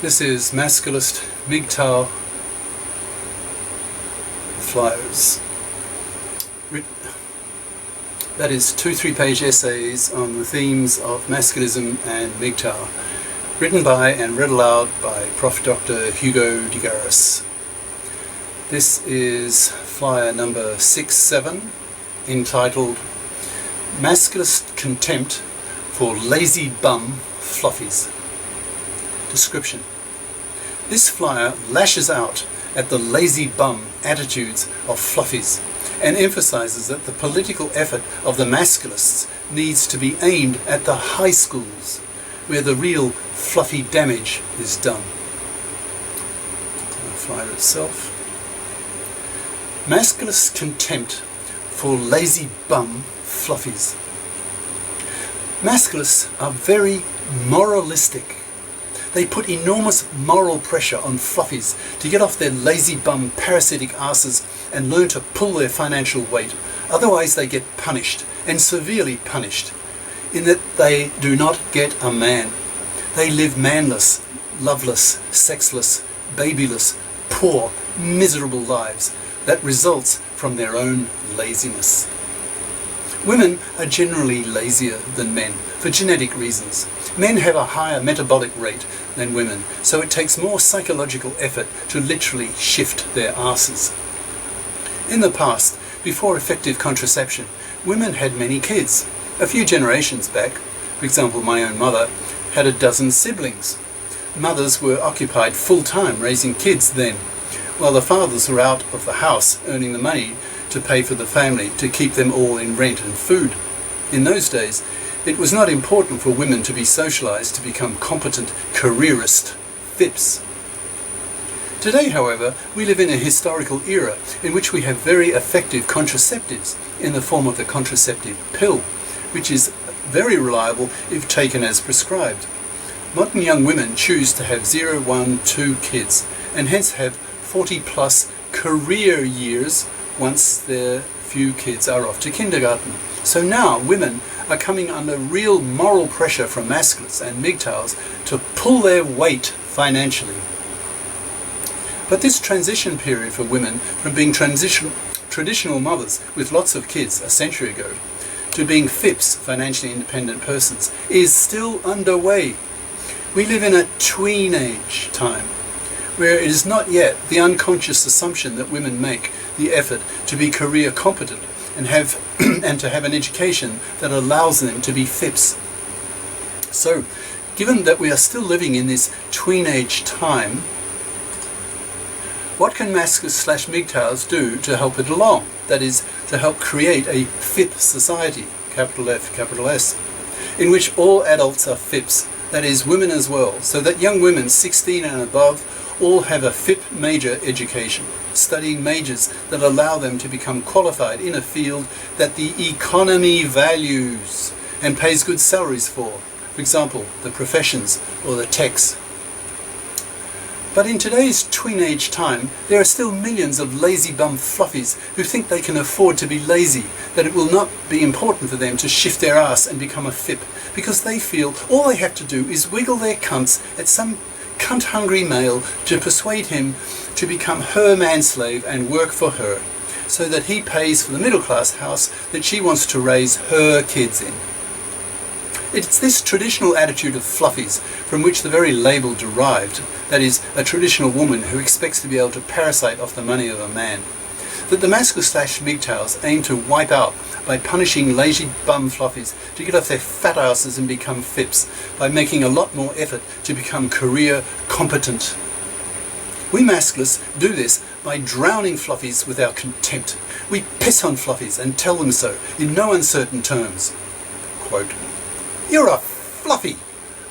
This is Masculist MGTOW flyers. That is 2 3-page essays on the themes of masculism and MGTOW, written by and read aloud by Prof. Dr. Hugo de Garis. This is flyer number 6-7, entitled Masculist Contempt for Lazy Bum Fluffies. Description: this flyer lashes out at the lazy bum attitudes of fluffies and emphasizes that the political effort of the masculists needs to be aimed at the high schools, where the real fluffy damage is done. The flyer itself. Masculist contempt for lazy bum fluffies. Masculists are very moralistic. They put enormous moral pressure on fluffies to get off their lazy bum parasitic asses and learn to pull their financial weight. Otherwise they get punished, and severely punished, in that they do not get a man. They live manless, loveless, sexless, babyless, poor, miserable lives that results from their own laziness. Women are generally lazier than men for genetic reasons. Men have a higher metabolic rate than women, so it takes more psychological effort to literally shift their asses. In the past, before effective contraception, women had many kids. A few generations back, for example my own mother, had a dozen siblings. Mothers were occupied full-time raising kids then, while the fathers were out of the house earning the money to pay for the family to keep them all in rent and food. In those days, it was not important for women to be socialized to become competent careerist fips. Today, however, we live in a historical era in which we have very effective contraceptives in the form of the contraceptive pill, which is very reliable if taken as prescribed. Modern young women choose to have 0, 1, 2 kids, and hence have 40+ career years once their few kids are off to kindergarten. So now women are coming under real moral pressure from masculists and MGTOWs to pull their weight financially. But this transition period for women from being traditional mothers with lots of kids a century ago to being FIPS, financially independent persons, is still underway. We live in a tween-age time, where it is not yet the unconscious assumption that women make the effort to be career competent and to have an education that allows them to be FIPS. So, given that we are still living in this tween-age time, what can masculists/MGTOWs do to help it along? That is, to help create a FIP society, capital F, capital S, in which all adults are FIPS, that is, women as well, so that young women 16 and above all have a FIP major education, studying majors that allow them to become qualified in a field that the economy values and pays good salaries for example, the professions or the techs. But in today's tween-age time, there are still millions of lazy bum fluffies who think they can afford to be lazy, that it will not be important for them to shift their ass and become a FIP, because they feel all they have to do is wiggle their cunts at some cunt-hungry male to persuade him to become her manslave and work for her, so that he pays for the middle-class house that she wants to raise her kids in. It's this traditional attitude of fluffies from which the very label derived, that is, a traditional woman who expects to be able to parasite off the money of a man, that the masculists/MGTOWs aim to wipe out by punishing lazy bum fluffies to get off their fat asses and become FIPS by making a lot more effort to become career competent. We masculists do this by drowning fluffies with our contempt. We piss on fluffies and tell them so in no uncertain terms. Quote, "You're a fluffy.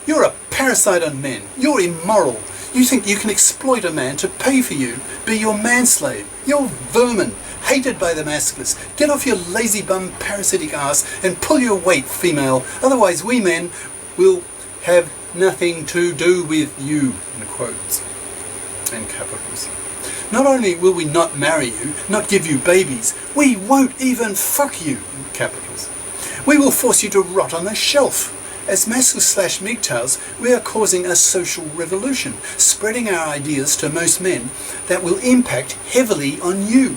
You're a parasite on men. You're immoral. You think you can exploit a man to pay for you, be your manslave. You're vermin, hated by the masculists. Get off your lazy bum parasitic ass and pull your weight, female. Otherwise we men will have nothing to do with you," in quotes and capitals. "Not only will we not marry you, not give you babies, we won't even fuck you," in capitals. "We will force you to rot on the shelf. As masculists/MGTOWs, we are causing a social revolution, spreading our ideas to most men that will impact heavily on you.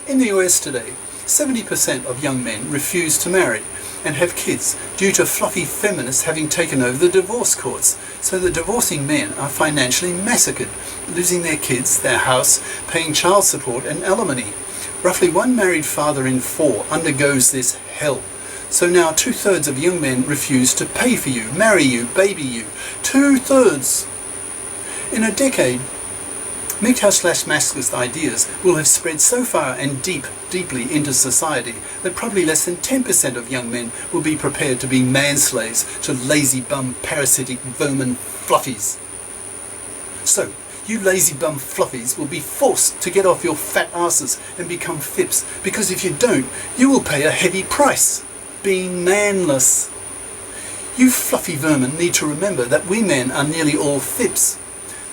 In the US today, 70% of young men refuse to marry and have kids due to fluffy feminists having taken over the divorce courts. So the divorcing men are financially massacred, losing their kids, their house, paying child support and alimony. Roughly one married father in 4 undergoes this hell. So now 2/3 of young men refuse to pay for you, marry you, baby you. 2/3! In a decade, MGTOW/masculist ideas will have spread so far and deeply into society that probably less than 10% of young men will be prepared to be manslaves to lazy bum parasitic vermin fluffies. So, you lazy bum fluffies will be forced to get off your fat asses and become fips, because if you don't, you will pay a heavy price, being manless. You fluffy vermin need to remember that we men are nearly all fips.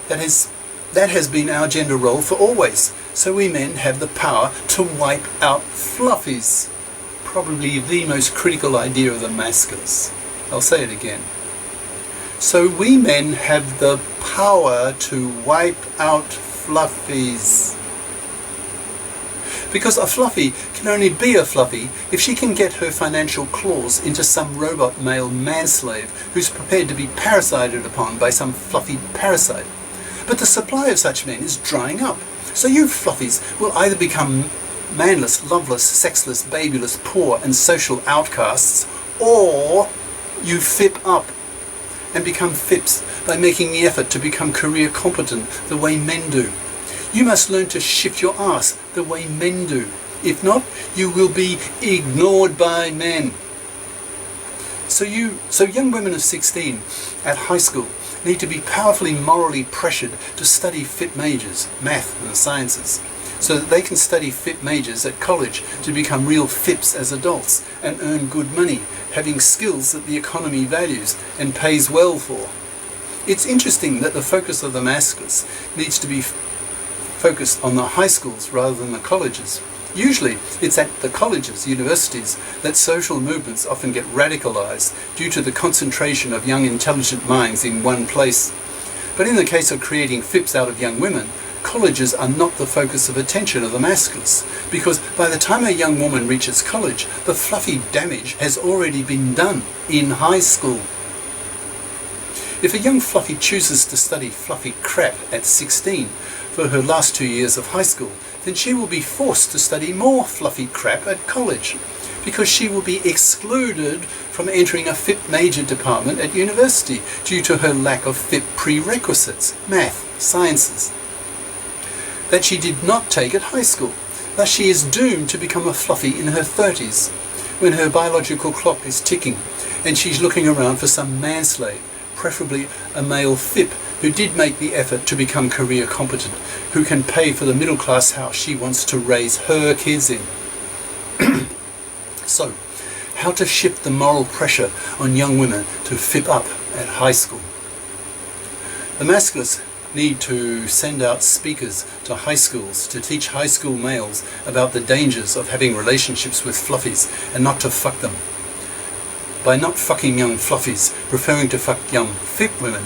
That has been our gender role for always. So we men have the power to wipe out fluffies. Probably the most critical idea of the masculists. I'll say it again. So we men have the power to wipe out fluffies. Because a fluffy can only be a fluffy if she can get her financial claws into some robot male manslave who's prepared to be parasited upon by some fluffy parasite. But the supply of such men is drying up. So you fluffies will either become manless, loveless, sexless, babyless, poor and social outcasts, or you fip up and become fips by making the effort to become career competent the way men do. You must learn to shift your ass the way men do. If not, you will be ignored by men. So young women of 16 at high school need to be powerfully morally pressured to study fit majors, math and the sciences, so that they can study fit majors at college to become real fips as adults and earn good money, having skills that the economy values and pays well for. It's interesting that the focus of the masculists needs to be focused on the high schools rather than the colleges. Usually it's at the colleges, universities, that social movements often get radicalized due to the concentration of young intelligent minds in one place. But in the case of creating fips out of young women, colleges are not the focus of attention of the masculists, because by the time a young woman reaches college, the fluffy damage has already been done in high school. If a young fluffy chooses to study fluffy crap at 16 for her last 2 years of high school, then she will be forced to study more fluffy crap at college, because she will be excluded from entering a FIP major department at university due to her lack of FIP prerequisites, math, sciences, that she did not take at high school. Thus she is doomed to become a fluffy in her 30s, when her biological clock is ticking and she's looking around for some manslave, preferably a male FIP who did make the effort to become career competent, who can pay for the middle class house she wants to raise her kids in. So, how to shift the moral pressure on young women to FIP up at high school? The masculists need to send out speakers to high schools to teach high school males about the dangers of having relationships with fluffies and not to fuck them. By not fucking young fluffies, preferring to fuck young FIP women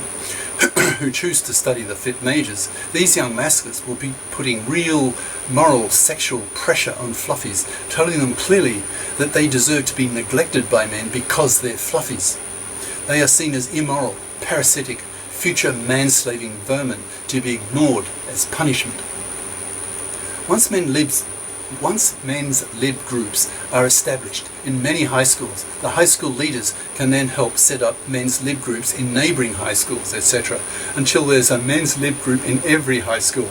who choose to study the FIP majors, these young masculists will be putting real moral sexual pressure on fluffies, telling them clearly that they deserve to be neglected by men because they're fluffies. They are seen as immoral, parasitic, future manslaving vermin to be ignored as punishment. Once men's lib groups are established in many high schools, the high school leaders can then help set up men's lib groups in neighbouring high schools, etc., until there's a men's lib group in every high school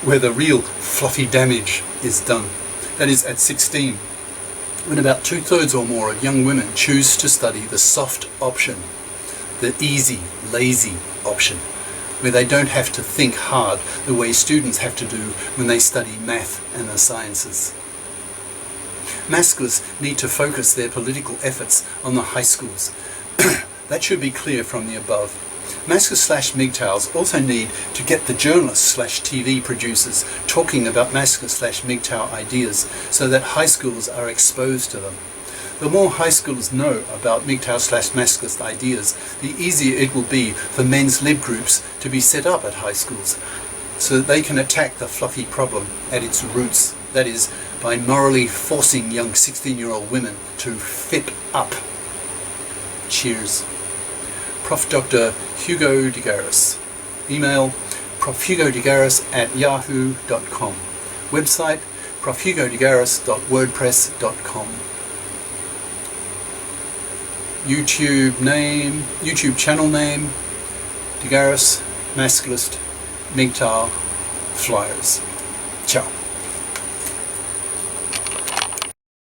where the real fluffy damage is done. That is at 16, when about 2/3 or more of young women choose to study the soft option, the easy, lazy option, where they don't have to think hard the way students have to do when they study math and the sciences. Masculists need to focus their political efforts on the high schools. That should be clear from the above. Masculists/MGTOWs also need to get the journalists/TV producers talking about Masculist/MGTOW ideas so that high schools are exposed to them. The more high schoolers know about MGTOW/masculist ideas, the easier it will be for men's lib groups to be set up at high schools, so that they can attack the fluffy problem at its roots, that is, by morally forcing young 16-year-old women to FIP up. Cheers. Prof. Dr. Hugo de Garis. Email profhugodegaris@yahoo.com. Website profhugodegaris.wordpress.com. YouTube channel name, De Garis, Masculist, MGTOW, Flyers. Ciao.